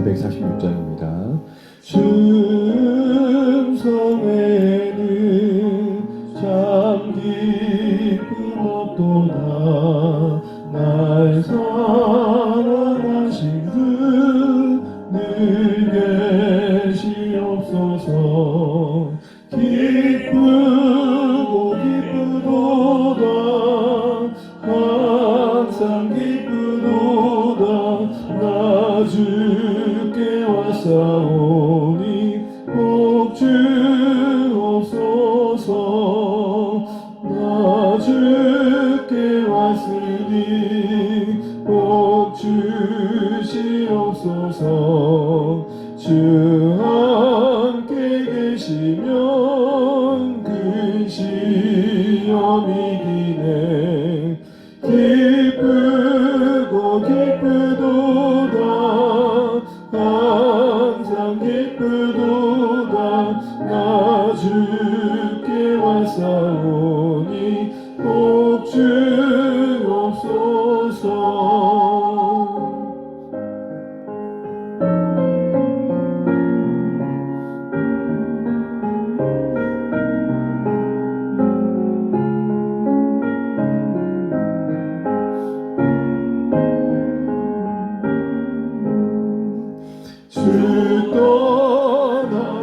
146장입니다. 충성에는 참 기쁨 없도다. 날 사랑하신 늘 계시옵소서. 기쁘고 기쁘도다. 항상 기쁘도다. 나 주께 왔사오니 복 주옵소서. 나 주께 왔으니 복 주시옵소서. 주 함께 계시면 그 시험이 이기네. 기쁘고 기쁘도다. 항상 기쁘도다. 나 주께 왔사오니 복 주옵소서. 주 떠나가시면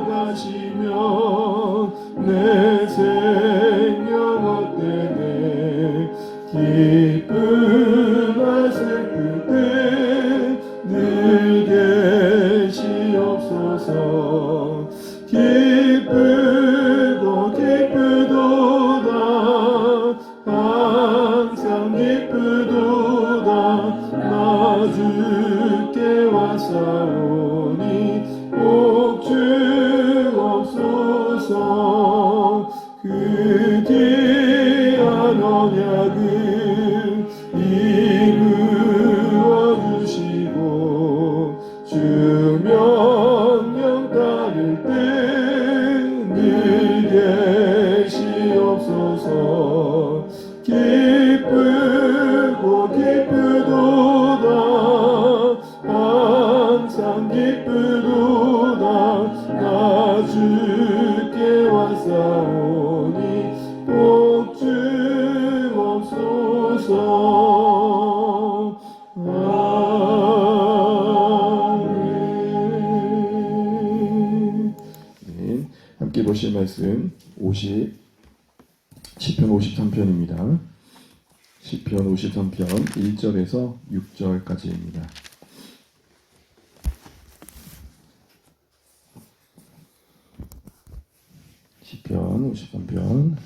내 생명 헛되네. 기쁨과 슬플 때 늘 계시옵소서. 기쁘고 기쁘도다. 항상 기쁘도다. 나 주께 왔사오니 복 주옵소서. 그 귀한 언약을 이루어 주시고 주 명령 따를 때 늘 계시옵소서. 기쁘고 기쁘도다. 항상 기쁘도다. 나 주께 왔사오니 복 주옵소서. 아멘. 네, 함께 보실 말씀 시편 53편입니다. 시편 53편 1절에서 6절까지입니다. 시편 53편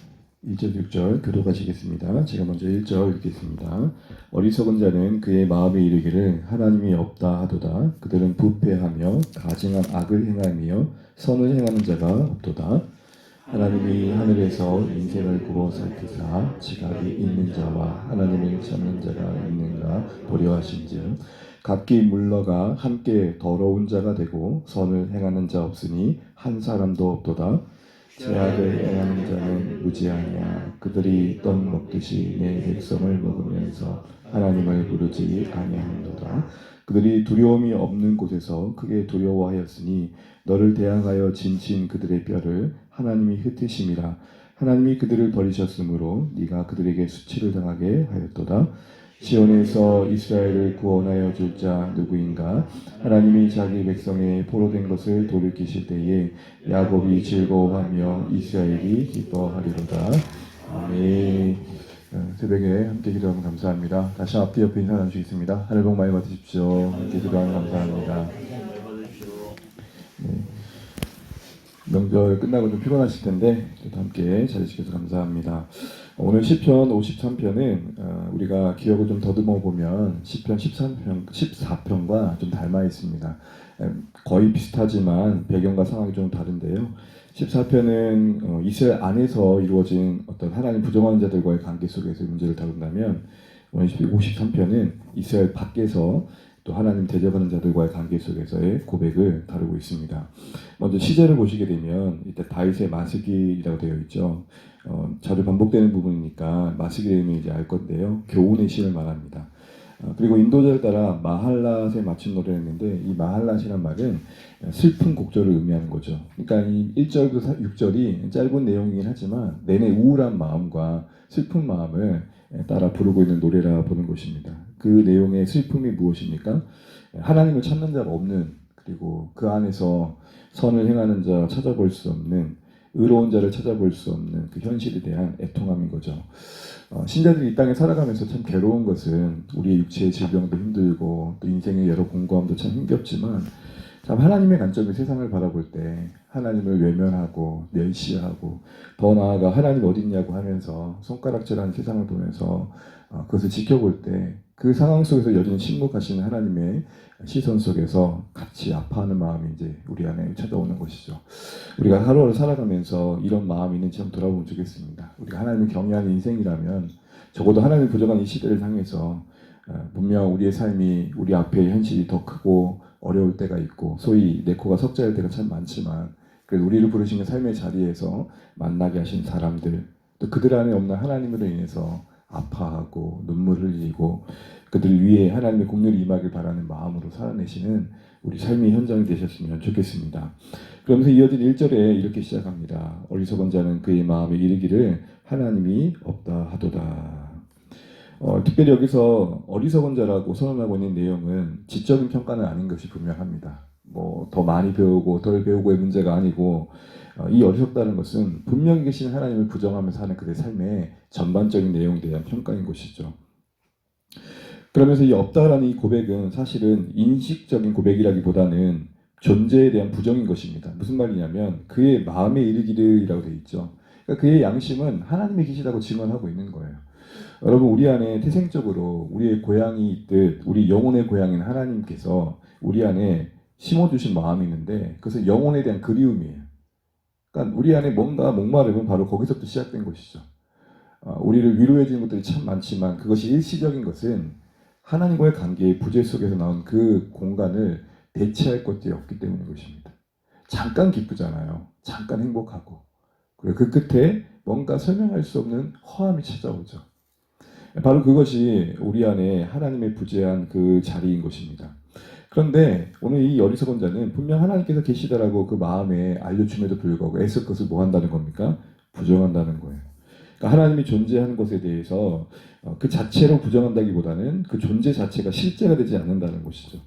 1절 6절 교독하시겠습니다. 제가 먼저 1절 읽겠습니다. 어리석은 자는 그의 마음에 이르기를 하나님이 없다 하도다. 그들은 부패하며 가증한 악을 행하며 선을 행하는 자가 없도다. 하나님이 하늘에서 인생을 보고 살피사 지각이 있는 자와 하나님을 찾는 자가 있는가 보려 하신즉 각기 물러가 함께 더러운 자가 되고 선을 행하는 자 없으니 한 사람도 없도다. 제약을 행하는 자는 무지하냐. 그들이 떡 먹듯이 내 백성을 먹으면서 하나님을 부르지 아니하는도다. 그들이 두려움이 없는 곳에서 크게 두려워하였으니 너를 대항하여 진친 그들의 뼈를 하나님이 흩으심이라. 하나님이 그들을 버리셨으므로 네가 그들에게 수치를 당하게 하였도다. 시온에서 이스라엘을 구원하여 줄 자 누구인가? 하나님이 자기 백성의 포로된 것을 돌이키실 때에 야곱이 즐거워하며 이스라엘이 기뻐하리로다. 아멘. 새벽에 함께 기도하면 감사합니다. 다시 앞뒤 옆에 인사 나누시겠습니다. 하늘 복 많이 받으십시오. 함께 기도하면 감사합니다. 네. 명절 끝나고 좀 피곤하실 텐데 또 함께 자리시켜서 감사합니다. 오늘 시편 53편은 우리가 기억을 좀 더듬어 보면 시편 14편과 좀 닮아 있습니다. 거의 비슷하지만 배경과 상황이 좀 다른데요. 14편은 이스라엘 안에서 이루어진 어떤 하나님 부정하는 자들과의 관계 속에서의 문제를 다룬다면 오늘 53편은 이스라엘 밖에서 또 하나님 대접하는 자들과의 관계 속에서의 고백을 다루고 있습니다. 먼저 시제를 보시게 되면 이때 다윗의 마스길이라고 되어 있죠. 자주 반복되는 부분이니까 마스길이면 이제 알 건데요. 교훈의 시를 말합니다. 그리고 인도자에 따라 마할랏에 맞춘 노래를 했는데 이 마할랏이란 말은 슬픈 곡절을 의미하는 거죠. 그러니까 이 1절부터 6절이 짧은 내용이긴 하지만 내내 우울한 마음과 슬픈 마음을 따라 부르고 있는 노래라 보는 것입니다. 그 내용의 슬픔이 무엇입니까? 하나님을 찾는 자가 없는, 그리고 그 안에서 선을 행하는 자 찾아볼 수 없는, 의로운 자를 찾아볼 수 없는 그 현실에 대한 애통함인 거죠. 신자들이 이 땅에 살아가면서 참 괴로운 것은 우리의 육체의 질병도 힘들고 또 인생의 여러 공고함도 참 힘겹지만, 참 하나님의 관점의 세상을 바라볼 때 하나님을 외면하고 멸시하고 더 나아가 하나님 어딨냐고 하면서 손가락질하는 세상을 보면서 그것을 지켜볼 때 그 상황 속에서 여전히 침묵하시는 하나님의 시선 속에서 같이 아파하는 마음이 이제 우리 안에 찾아오는 것이죠. 우리가 하루하루 살아가면서 이런 마음이 있는지 한번 돌아보면 좋겠습니다. 우리가 하나님을 경외하는 인생이라면 적어도 하나님을 부정한 이 시대를 향해서 분명 우리의 삶이 우리 앞에 현실이 더 크고 어려울 때가 있고 소위 내 코가 석자일 때가 참 많지만, 그래도 우리를 부르시는 삶의 자리에서 만나게 하신 사람들, 또 그들 안에 없는 하나님으로 인해서 아파하고 눈물을 흘리고 그들 위에 하나님의 공률이 임하길 바라는 마음으로 살아내시는 우리 삶의 현장이 되셨으면 좋겠습니다. 그러면서 이어진 1절에 이렇게 시작합니다. 어리석은 자는 그의 마음에 이르기를 하나님이 없다 하도다. 특별히 여기서 어리석은 자라고 선언하고 있는 내용은 지적인 평가는 아닌 것이 분명합니다. 뭐 더 많이 배우고 덜 배우고의 문제가 아니고, 이 어리석다는 것은 분명히 계신 하나님을 부정하면서 하는 그들의 삶의 전반적인 내용에 대한 평가인 것이죠. 그러면서 이 없다라는 이 고백은 사실은 인식적인 고백이라기보다는 존재에 대한 부정인 것입니다. 무슨 말이냐면 그의 마음에 이르기를이라고 되어 있죠. 그러니까 그의 양심은 하나님이 계시다고 증언하고 있는 거예요. 여러분, 우리 안에 태생적으로 우리의 고향이 있듯 우리 영혼의 고향인 하나님께서 우리 안에 심어주신 마음이 있는데 그것은 영혼에 대한 그리움이에요. 그러니까 우리 안에 뭔가 목마름은 바로 거기서부터 시작된 것이죠. 우리를 위로해 주는 것들이 참 많지만 그것이 일시적인 것은 하나님과의 관계의 부재 속에서 나온 그 공간을 대체할 것들이 없기 때문인 것입니다. 잠깐 기쁘잖아요. 잠깐 행복하고. 그리고 그 끝에 뭔가 설명할 수 없는 허함이 찾아오죠. 바로 그것이 우리 안에 하나님의 부재한 그 자리인 것입니다. 그런데 오늘 이 어리석은 자는 분명 하나님께서 계시다라고 그 마음에 알려줌에도 불구하고 애써 그것을 뭐 한다는 겁니까? 부정한다는 거예요. 그러니까 하나님이 존재하는 것에 대해서 그 자체로 부정한다기보다는 그 존재 자체가 실제가 되지 않는다는 것이죠.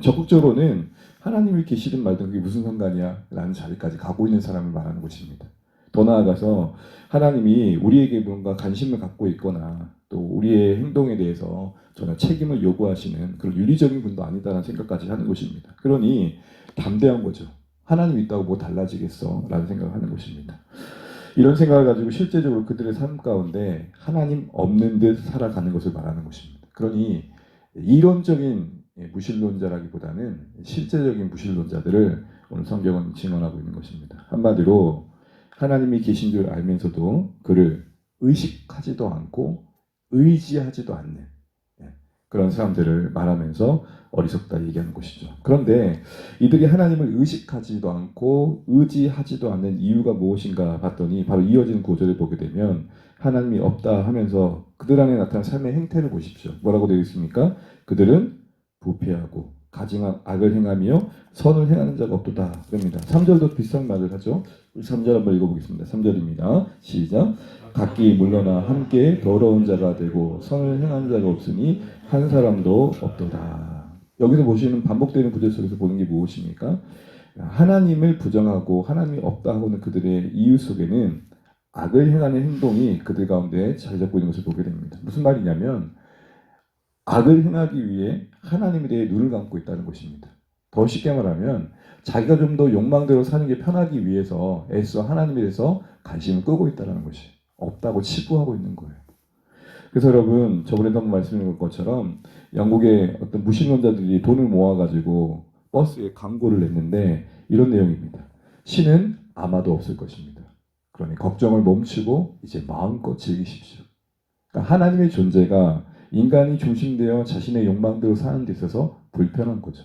적극적으로는 하나님이 계시든 말든 그게 무슨 상관이야 라는 자리까지 가고 있는 사람을 말하는 것입니다. 더 나아가서 하나님이 우리에게 뭔가 관심을 갖고 있거나 또 우리의 행동에 대해서 전혀 책임을 요구하시는 그런 윤리적인 분도 아니다라는 생각까지 하는 것입니다. 그러니 담대한 거죠. 하나님이 있다고 뭐 달라지겠어 라는 생각을 하는 것입니다. 이런 생각을 가지고 실제적으로 그들의 삶 가운데 하나님 없는 듯 살아가는 것을 말하는 것입니다. 그러니 이론적인 무신론자라기보다는 실제적인 무신론자들을 오늘 성경은 증언하고 있는 것입니다. 한마디로 하나님이 계신 줄 알면서도 그를 의식하지도 않고 의지하지도 않는 그런 사람들을 말하면서 어리석다 얘기하는 것이죠. 그런데 이들이 하나님을 의식하지도 않고 의지하지도 않는 이유가 무엇인가 봤더니 바로 이어지는 구절을 보게 되면 하나님이 없다 하면서 그들 안에 나타난 삶의 행태를 보십시오. 뭐라고 되어 있습니까? 그들은 부패하고 가증한 악을 행하며 선을 행하는 자가 없도다. 그럽니다. 3절도 비슷한 말을 하죠. 3절 한번 읽어보겠습니다. 3절입니다. 시작. 각기 물러나 함께 더러운 자가 되고 선을 행하는 자가 없으니 한 사람도 없도다. 여기서 보시는 반복되는 구절 속에서 보는 게 무엇입니까? 하나님을 부정하고 하나님이 없다 하고는 그들의 이유 속에는 악을 행하는 행동이 그들 가운데 자리 잡고 있는 것을 보게 됩니다. 무슨 말이냐면 악을 행하기 위해 하나님에 대해 눈을 감고 있다는 것입니다. 더 쉽게 말하면 자기가 좀 더 욕망대로 사는 게 편하기 위해서 애써 하나님에 대해서 관심을 끄고 있다는 것이 없다고 치부하고 있는 거예요. 그래서 여러분, 저번에도 한번 말씀드린 것처럼 영국의 어떤 무신론자들이 돈을 모아가지고 버스에 광고를 냈는데 이런 내용입니다. 신은 아마도 없을 것입니다. 그러니 걱정을 멈추고 이제 마음껏 즐기십시오. 그러니까 하나님의 존재가 인간이 중심되어 자신의 욕망대로 사는 데 있어서 불편한 거죠.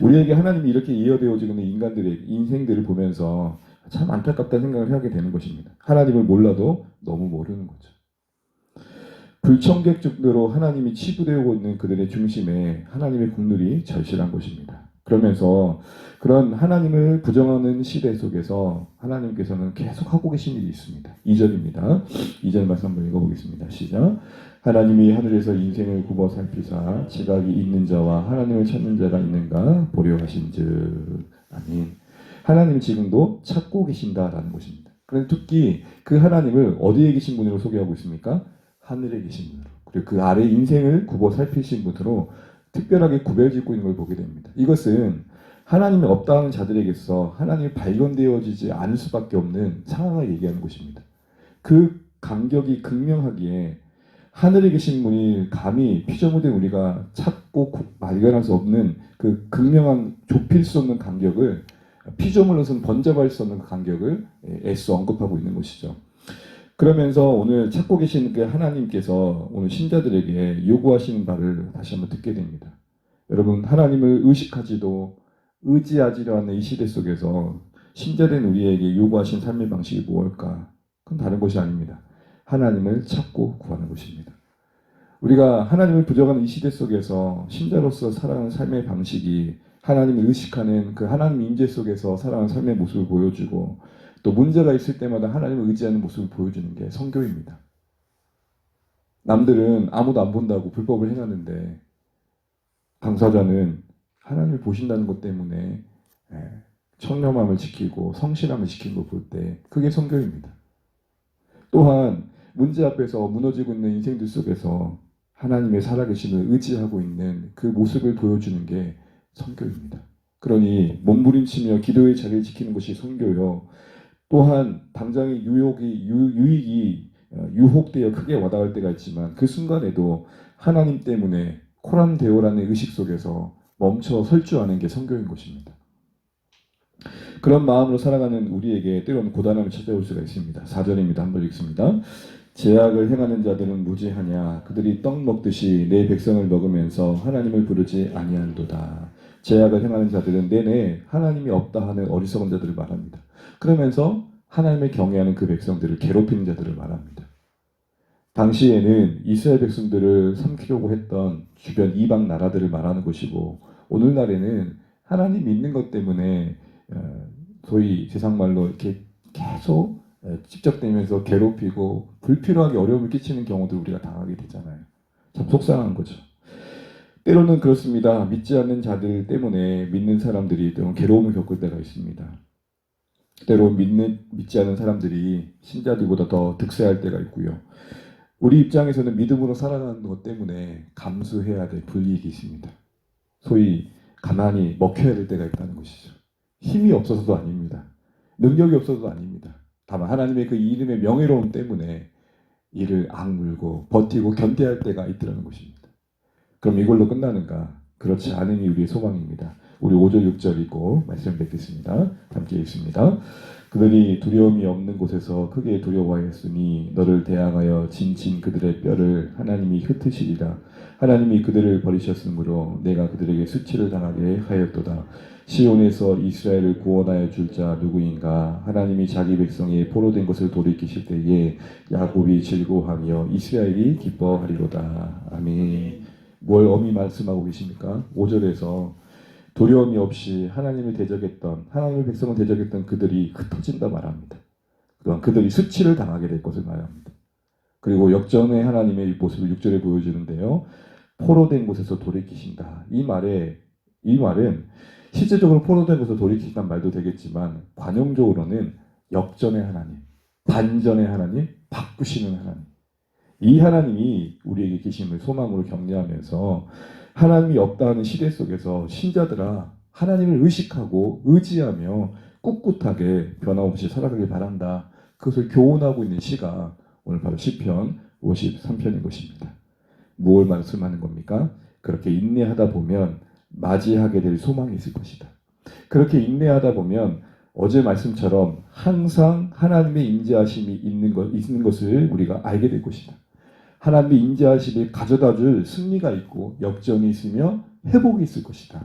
우리에게 하나님이 이렇게 이어되어지고 있는 인간들의 인생들을 보면서 참 안타깝다는 생각을 하게 되는 것입니다. 하나님을 몰라도 너무 모르는 거죠. 불청객적으로 하나님이 치부되고 있는 그들의 중심에 하나님의 국률이 절실한 것입니다. 그러면서 그런 하나님을 부정하는 시대 속에서 하나님께서는 계속 하고 계신 일이 있습니다. 2절입니다. 2절 말씀 한번 읽어보겠습니다. 시작. 하나님이 하늘에서 인생을 굽어 살피사 지각이 있는 자와 하나님을 찾는 자가 있는가 보려 하신즉. 아멘. 하나님 지금도 찾고 계신다라는 것입니다. 그런데 특히 그 하나님을 어디에 계신 분으로 소개하고 있습니까? 하늘에 계신 분으로. 그리고 그 아래 인생을 굽어 살피신 분으로 특별하게 구별짓고 있는 걸 보게 됩니다. 이것은 하나님이 없다 하는 자들에게서 하나님이 발견되어지지 않을 수밖에 없는 상황을 얘기하는 것입니다. 그 간격이 극명하기에 하늘에 계신 분이 감히 피조물된 우리가 찾고 발견할 수 없는 그 극명한 좁힐 수 없는 간격을 피조물로서는 번잡할 수 없는 그 간격을 애써 언급하고 있는 것이죠. 그러면서 오늘 찾고 계신 그 하나님께서 오늘 신자들에게 요구하시는 바를 다시 한번 듣게 됩니다. 여러분, 하나님을 의식하지도 의지하지도 않는 이 시대 속에서 신자된 우리에게 요구하신 삶의 방식이 무엇일까? 그건 다른 것이 아닙니다. 하나님을 찾고 구하는 것입니다. 우리가 하나님을 부정하는 이 시대 속에서 신자로서 살아가는 삶의 방식이 하나님을 의식하는 그 하나님 인재 속에서 살아가는 삶의 모습을 보여주고 또 문제가 있을 때마다 하나님을 의지하는 모습을 보여주는 게 선교입니다. 남들은 아무도 안 본다고 불법을 행하는데 당사자는 하나님을 보신다는 것 때문에 청렴함을 지키고 성실함을 지키는 걸 볼 때 그게 선교입니다. 또한 문제 앞에서 무너지고 있는 인생들 속에서 하나님의 살아계심을 의지하고 있는 그 모습을 보여주는 게 선교입니다. 그러니 몸부림치며 기도의 자리를 지키는 것이 선교요. 또한 당장의 유익이 유혹되어 크게 와닿을 때가 있지만 그 순간에도 하나님 때문에 코람데오라는 의식 속에서 멈춰 설 줄 아는 게 선교인 것입니다. 그런 마음으로 살아가는 우리에게 때로는 고단함이 찾아올 수가 있습니다. 4절입니다. 한번 읽습니다. 제약을 행하는 자들은 무지하냐 그들이 떡 먹듯이 내 백성을 먹으면서 하나님을 부르지 아니한도다. 제약을 행하는 자들은 내내 하나님이 없다 하는 어리석은 자들을 말합니다. 그러면서 하나님을 경외하는 그 백성들을 괴롭히는 자들을 말합니다. 당시에는 이스라엘 백성들을 삼키려고 했던 주변 이방 나라들을 말하는 것이고 오늘날에는 하나님 믿는 것 때문에 소위 세상말로 이렇게 계속 집적되면서 괴롭히고 불필요하게 어려움을 끼치는 경우도 우리가 당하게 되잖아요. 참 속상한 거죠. 때로는 그렇습니다. 믿지 않는 자들 때문에 믿는 사람들이 때로는 괴로움을 겪을 때가 있습니다. 때로 믿지 않는 사람들이 신자들보다 더 득세할 때가 있고요. 우리 입장에서는 믿음으로 살아가는 것 때문에 감수해야 될 불이익이 있습니다. 소위 가만히 먹혀야 될 때가 있다는 것이죠. 힘이 없어서도 아닙니다. 능력이 없어서도 아닙니다. 다만 하나님의 그 이름의 명예로움 때문에 이를 악물고 버티고 견뎌야 할 때가 있더라는 것입니다. 그럼 이걸로 끝나는가? 그렇지 않음이 우리의 소망입니다. 우리 5절 6절 읽고 말씀 뵙겠습니다. 함께 읽습니다. 그들이 두려움이 없는 곳에서 크게 두려워하였으니 너를 대항하여 진친 그들의 뼈를 하나님이 흩으시리라. 하나님이 그들을 버리셨으므로 내가 그들에게 수치를 당하게 하였도다. 시온에서 이스라엘을 구원하여 줄 자 누구인가? 하나님이 자기 백성이 포로된 것을 돌이키실 때에 야곱이 즐거워하며 이스라엘이 기뻐하리로다. 아멘. 뭘 엄히 말씀하고 계십니까? 5절에서 두려움이 없이 하나님을 대적했던 하나님의 백성을 대적했던 그들이 흩어진다 말합니다. 또한 그들이 수치를 당하게 될 것을 말합니다. 그리고 역전의 하나님의 모습을 6절에 보여주는데요. 포로된 곳에서 돌이키신다. 이 말은 실제적으로 포로된 곳에서 돌이키신다는 말도 되겠지만 관용적으로는 역전의 하나님, 반전의 하나님, 바꾸시는 하나님. 이 하나님이 우리에게 계심을 소망으로 격려하면서 하나님이 없다 하는 시대 속에서 신자들아 하나님을 의식하고 의지하며 꿋꿋하게 변함없이 살아가길 바란다. 그것을 교훈하고 있는 시가 오늘 바로 시편 53편인 것입니다. 무엇을 말씀하는 겁니까? 그렇게 인내하다 보면 맞이하게 될 소망이 있을 것이다. 그렇게 인내하다 보면 어제 말씀처럼 항상 하나님의 인자하심이 있는 것을 우리가 알게 될 것이다. 하나님의 인자하심이 가져다줄 승리가 있고 역전이 있으며 회복이 있을 것이다.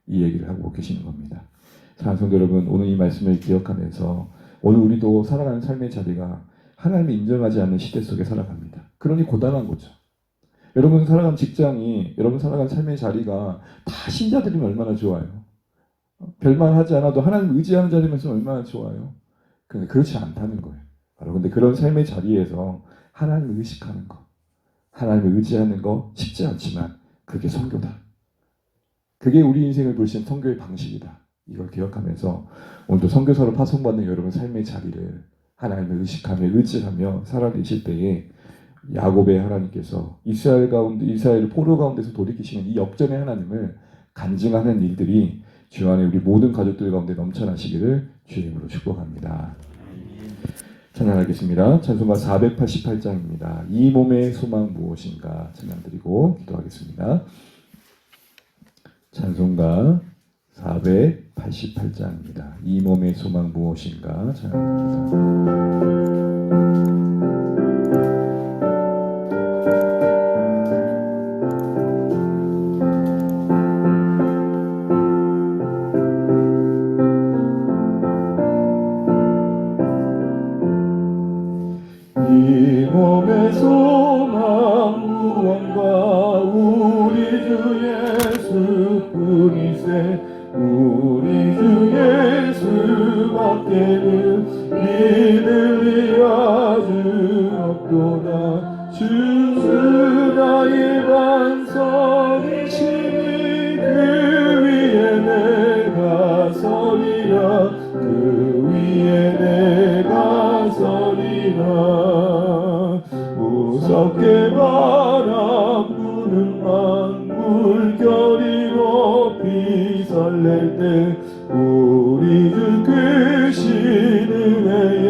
이 얘기를 하고 계시는 겁니다. 사랑하는 성도 여러분, 오늘 이 말씀을 기억하면서 오늘 우리도 살아가는 삶의 자리가 하나님이 인정하지 않는 시대 속에 살아갑니다. 그러니 고단한 거죠. 여러분 살아간 직장이, 여러분 살아간 삶의 자리가 다 신자들이면 얼마나 좋아요. 별말 하지 않아도 하나님 의지하는 자리면서 얼마나 좋아요. 근데 그렇지 않다는 거예요. 근데 그런 삶의 자리에서 하나님을 의식하는 거, 하나님을 의지하는 거 쉽지 않지만 그게 선교다. 그게 우리 인생을 보시는 선교의 방식이다. 이걸 기억하면서 오늘도 선교사로 파송받는 여러분 삶의 자리를 하나님을 의식하며 의지하며 살아계실 때에 야곱의 하나님께서 이스라엘 포로 가운데서 돌이키시는 이 역전의 하나님을 간증하는 일들이 주 안에 우리 모든 가족들 가운데 넘쳐나시기를 주의 이름으로 축복합니다. 찬양하겠습니다. 찬송가 488장입니다. 이 몸의 소망 무엇인가 찬양드리고 기도하겠습니다. 찬송가 488장입니다. 이 몸의 소망 무엇인가 찬양드립니다. 이 몸의 소망 무언가 우리 주 예수뿐이세 우리 주 예수밖에는 믿을 이 아주 없도다 주 나의 반석이시니 그 위에 내가 서리라 그 위에 내가 서리라 무섭게 바람 부는 물결이 높이 설렐 때 우리 주 크신 은혜에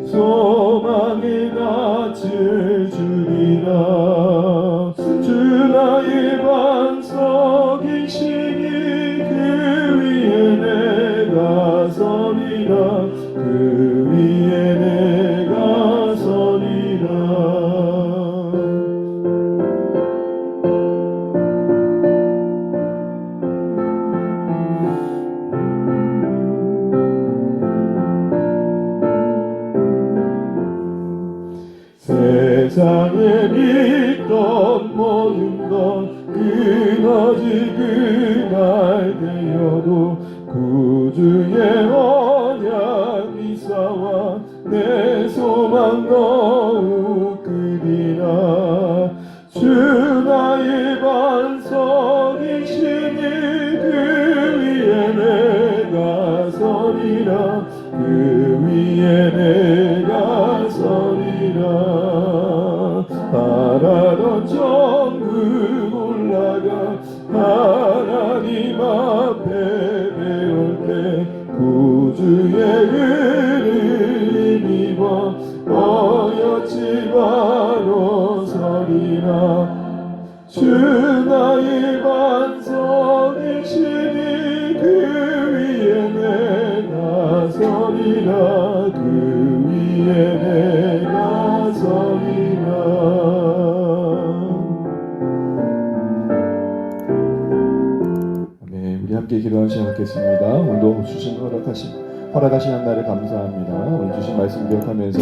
소망이 낯을 주리라 주 나의 반석이시니 그 위에 내가 서리라 그 위에 내가 서리라 세상에 믿던 모든 것 끊어질 그날 되어도 구주의 언약 미사와 내 소망 더욱 크리라 주 나의 반석이시니 그 위에 내가 서리라 그 위에 내가 서리라 바라던 천국 올라가 하나님 앞에 배울 때 구주의 은혜를 힘입어 어여치 바로 서리라 주 나의 반석이시니 그 위에 내가 서리라 그 위에 내가 서리라 네, 우리 함께 기도하는 시간 갖겠습니다. 오늘도 주신 허락하신 한날을 감사합니다. 오늘 주신 말씀 기억하면서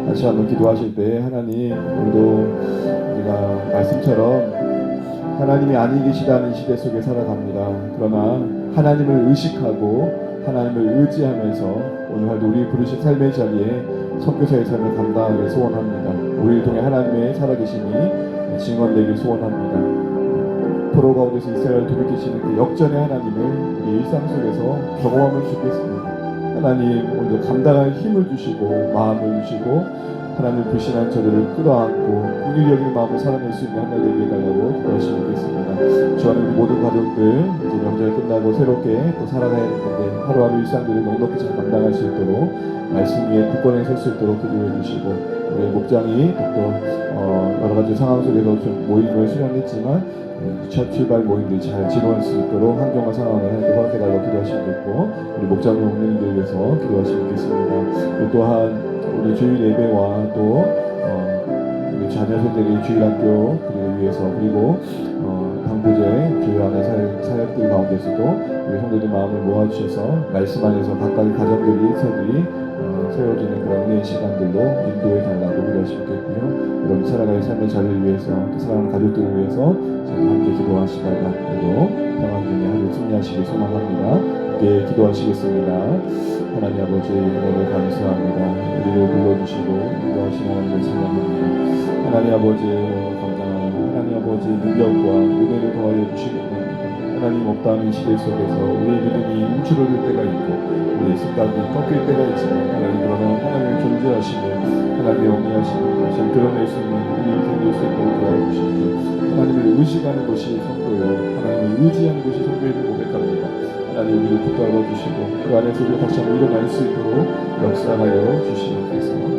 다시 한번 기도하실 때 하나님 오늘도 우리가 말씀처럼 하나님이 아니 계시다는 시대 속에 살아갑니다. 그러나 하나님을 의식하고 하나님을 의지하면서 오늘 하루도 우리 부르신 삶의 자리에 선교사의 삶을 감당하길 소원합니다. 우리를 통해 하나님의 살아계심이 증언되길 소원합니다. 포로 가운데서 이스라엘을 돌이키시는 그 역전의 하나님을 우리 일상 속에서 경험하면 좋겠습니다. 하나님 오늘도 감당할 힘을 주시고 마음을 주시고 하나님을 불신한 저들을 끌어안고 긍휼히 여기는 마음을 살아낼 수 있는 한날 되게 해달라고 기도하시면 되겠습니다. 주 안에 우리 모든 가족들 이제 명절 끝나고 새롭게 또 살아가야 될 텐데 하루하루 일상들을 넉넉히 잘 감당할 수 있도록 말씀 위에 굳건히 설 수 있도록 기도해 주시고 우리 목장이 또 여러 가지 상황 속에서 좀 모임을 수련했지만 첫 출발 모임들이 잘 지루할 수 있도록 환경과 상황을 하나님께 허락해달라고 기도하시면 되겠고 우리 목장의 목님들 위해서 기도하시면 되겠습니다. 또한 우리 주일 예배와 또 우리 자녀 세대의 주일학교 그리고 위해서 그리고 방부제 교회 안의 사역들 가운데서도 우리 성도들 마음을 모아주셔서 말씀 안에서 각각의 가정들이 일서들이 세워지는 그런 은혜의 시간들로 인도해 달라고 기도하시면 되겠고요. 여러분 살아갈 삶의 자리를 위해서 또 사랑하는 가족들을 위해서 함께 기도하시다가 그리고 평안 중에 하루 승리하시길 소망합니다. 함께 기도하시겠습니다. 하나님 아버지 은혜를 감사합니다. 우리를 불러주시고 인도하신 하나님을 찬양합니다. 하나님 아버지 감사합니다. 하나님 아버지 능력과 은혜를 더하여 주시고 하나님 없다는 시대 속에서 우리의 믿음이 움츠러들 때가 있고 우리의 생각이 꺾일 때가 있지만 하나님 그러나 하나님을 존재하시고 하나님의 영리하시고 다시 드러낼 수 있는 우리 인생이 될 수 있도록 도와주십시오. 하나님을 의식하는 것이 선교요 하나님을 의지하는 것이 선교임을 고백합니다. 하나님 우리를 붙잡아 주시고 그 안에서 우리가 다시 한번 일어날 수 있도록 역사하여 주시옵소서.